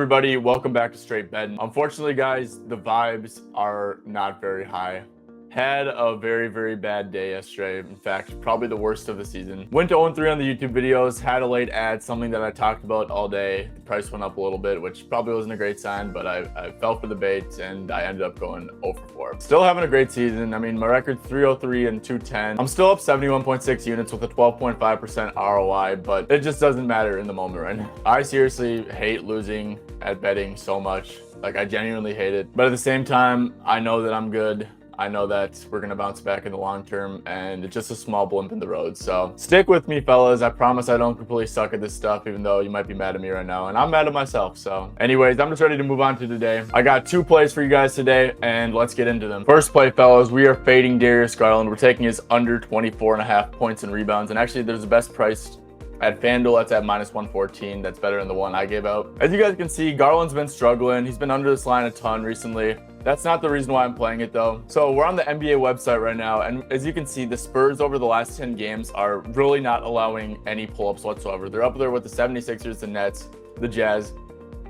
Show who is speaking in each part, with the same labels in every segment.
Speaker 1: everybody, welcome back to Straight Betting. Unfortunately, guys, the vibes are not very high. Had a very bad day yesterday. In fact, probably the worst of the season. Went to 0-3 on the YouTube videos, had a late ad, something that I talked about all day. The price went up a little bit, which probably wasn't a great sign, but I fell for the bait and I ended up going 0-4. Still having a great season. I mean, my record's 303 and 210. I'm still up 71.6 units with a 12.5% ROI, but it just doesn't matter in the moment right now. I seriously hate losing at betting so much. Like, I genuinely hate it. But at the same time, I know that I'm good. I know that we're going to bounce back in the long term, and it's just a small blimp in the road. So stick with me, fellas. I promise I don't completely suck at this stuff, even though you might be mad at me right now, and I'm mad at myself. So anyways, I'm just ready to move on to today. I got 2 plays for you guys today, and let's get into them. First play, fellas, we are fading Darius Garland. We're taking his under 24.5 points and rebounds, and actually there's the best price at FanDuel. That's at -114. That's better than the one I gave out. As you guys can see, Garland's been struggling. He's been under this line a ton recently. That's not the reason why I'm playing it though. So we're on the NBA website right now, and as you can see, the Spurs over the last 10 games are really not allowing any pull-ups whatsoever. They're up there with the 76ers, the Nets, the Jazz.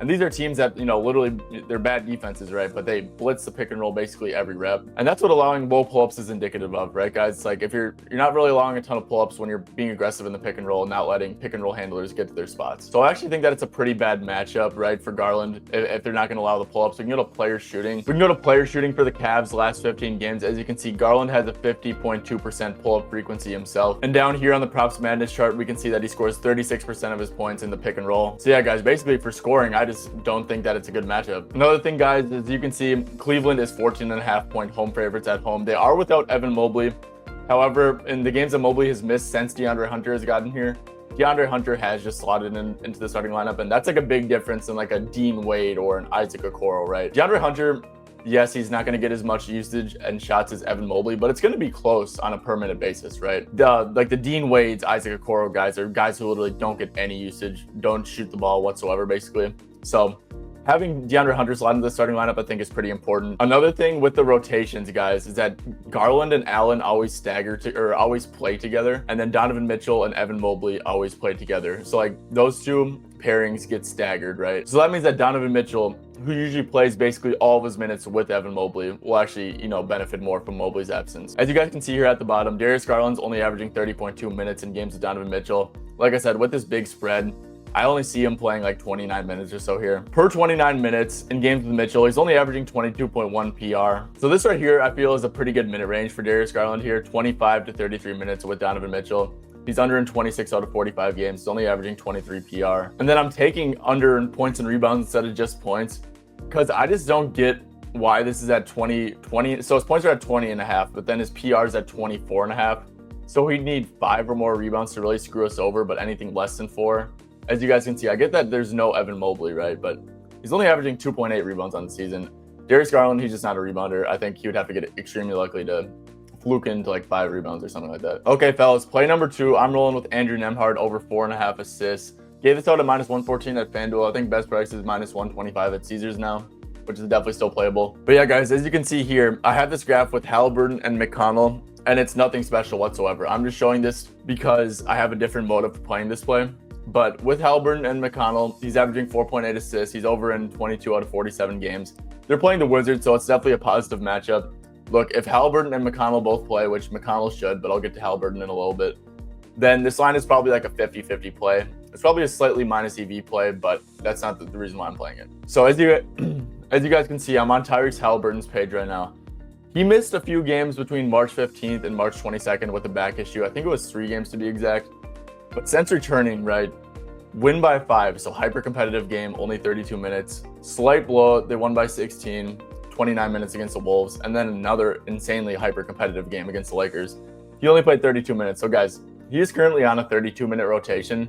Speaker 1: And these are teams that, you know, literally they're bad defenses, right? But they blitz the pick and roll basically every rep. And that's what allowing low pull-ups is indicative of, right, guys? It's like if you're not really allowing a ton of pull-ups when you're being aggressive in the pick and roll and not letting pick and roll handlers get to their spots. So I actually think that it's a pretty bad matchup, right, for Garland if they're not going to allow the pull-ups. We can go to player shooting. We can go to player shooting for the Cavs the last 15 games. As you can see, Garland has a 50.2% pull-up frequency himself. And down here on the Props Madness chart, we can see that he scores 36% of his points in the pick and roll. So yeah, guys, basically for scoring, I just don't think that it's a good matchup. Another thing, guys, as you can see, Cleveland is 14.5-point home favorites at home. They are without Evan Mobley. However, in the games that Mobley has missed since DeAndre Hunter has gotten here, DeAndre Hunter has just slotted into the starting lineup, and that's like a big difference than like a Dean Wade or an Isaac Okoro, right? DeAndre Hunter, yes, he's not going to get as much usage and shots as Evan Mobley, but it's going to be close on a per minute basis, right? Like the Dean Wade's, Isaac Okoro guys are guys who literally don't get any usage, don't shoot the ball whatsoever, basically. So having DeAndre Hunter slide into the starting lineup, I think, is pretty important. Another thing with the rotations, guys, is that Garland and Allen always always play together, and then Donovan Mitchell and Evan Mobley always play together. So like those two pairings get staggered, right? So that means that Donovan Mitchell, who usually plays basically all of his minutes with Evan Mobley, will actually, you know, benefit more from Mobley's absence. As you guys can see here at the bottom, Darius Garland's only averaging 30.2 minutes in games with Donovan Mitchell. Like I said, with this big spread, I only see him playing like 29 minutes or so here. Per 29 minutes in games with Mitchell, he's only averaging 22.1 PR. So this right here, I feel, is a pretty good minute range for Darius Garland here, 25 to 33 minutes with Donovan Mitchell. He's under in 26 out of 45 games. He's only averaging 23 PR. And then I'm taking under in points and rebounds instead of just points, because I just don't get why this is at 20. So his points are at 20.5, but then his PR is at 24.5. So he'd need 5 or more rebounds to really screw us over, but anything less than 4. As you guys can see, I get that there's no Evan Mobley, right? But he's only averaging 2.8 rebounds on the season. Darius Garland, he's just not a rebounder. I think he would have to get extremely lucky to fluke into like 5 rebounds or something like that. Okay, fellas, play number 2. I'm rolling with Andrew Nembhard over 4.5 assists. Gave this out at -114 at FanDuel. I think best price is -125 at Caesars now, which is definitely still playable. But yeah, guys, as you can see here, I have this graph with Halliburton and McConnell, and it's nothing special whatsoever. I'm just showing this because I have a different motive for playing this play. But with Halliburton and McConnell, he's averaging 4.8 assists. He's over in 22 out of 47 games. They're playing the Wizards, so it's definitely a positive matchup. Look, if Halliburton and McConnell both play, which McConnell should, but I'll get to Halliburton in a little bit, then this line is probably like a 50-50 play. It's probably a slightly minus EV play, but that's not the reason why I'm playing it. So as you guys can see, I'm on Tyrese Halliburton's page right now. He missed a few games between March 15th and March 22nd with a back issue. I think it was 3 games to be exact. But since returning, right, win by 5, so hyper competitive game, only 32 minutes. Slight blowout, they won by 16, 29 minutes against the Wolves, and then another insanely hyper competitive game against the Lakers. He only played 32 minutes. So guys, he is currently on a 32-minute rotation,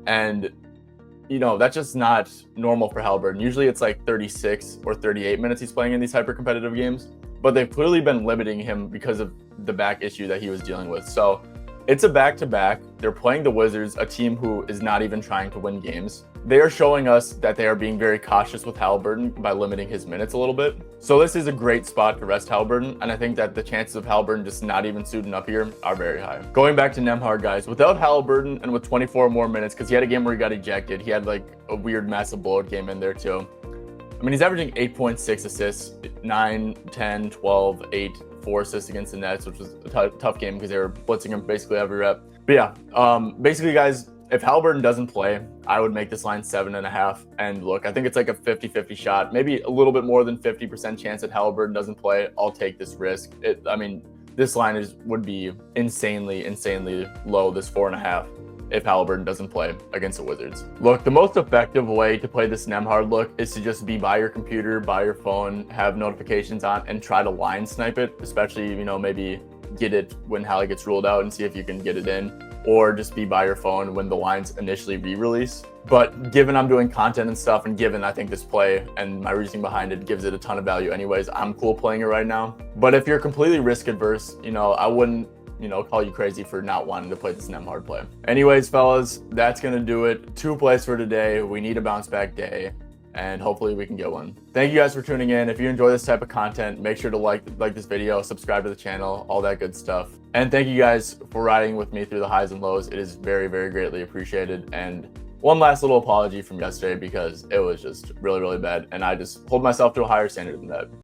Speaker 1: and you know, that's just not normal for Halliburton. Usually it's like 36 or 38 minutes he's playing in these hyper competitive games, but they've clearly been limiting him because of the back issue that he was dealing with. So it's a back-to-back. They're playing the Wizards, a team who is not even trying to win games. they are showing us that they are being very cautious with Halliburton by limiting his minutes a little bit. So this is a great spot to rest Halliburton, and I think that the chances of Halliburton just not even suiting up here are very high. Going back to Nembhard, guys, without Halliburton and with 24 more minutes, because he had a game where he got ejected, he had like a weird massive blowout game in there too. I mean, he's averaging 8.6 assists, 9, 10, 12, 8, 4 assists against the Nets, which was a tough game because they were blitzing him basically every rep. But yeah, basically, guys, if Halliburton doesn't play, I would make this line 7.5. And look, I think it's like a 50-50 shot, maybe a little bit more than 50% chance that Halliburton doesn't play. I'll take this risk. I mean, this line would be insanely low, this 4.5. if Halliburton doesn't play against the Wizards. Look, the most effective way to play this Nembhard look is to just be by your computer, by your phone, have notifications on, and try to line snipe it, especially, you know, maybe get it when Hallie gets ruled out and see if you can get it in, or just be by your phone when the lines initially re-release. But given I'm doing content and stuff, and given I think this play and my reasoning behind it gives it a ton of value anyways, I'm cool playing it right now. But if you're completely risk adverse, you know, I wouldn't, you know, call you crazy for not wanting to play this Nembhard play. Anyways, fellas, that's gonna do it. 2 plays for today. We need a bounce back day, and hopefully we can get one. Thank you guys for tuning in. If you enjoy this type of content, make sure to like this video, subscribe to the channel, all that good stuff. And thank you guys for riding with me through the highs and lows. It is very greatly appreciated. And one last little apology from yesterday because it was just really bad, and I just hold myself to a higher standard than that.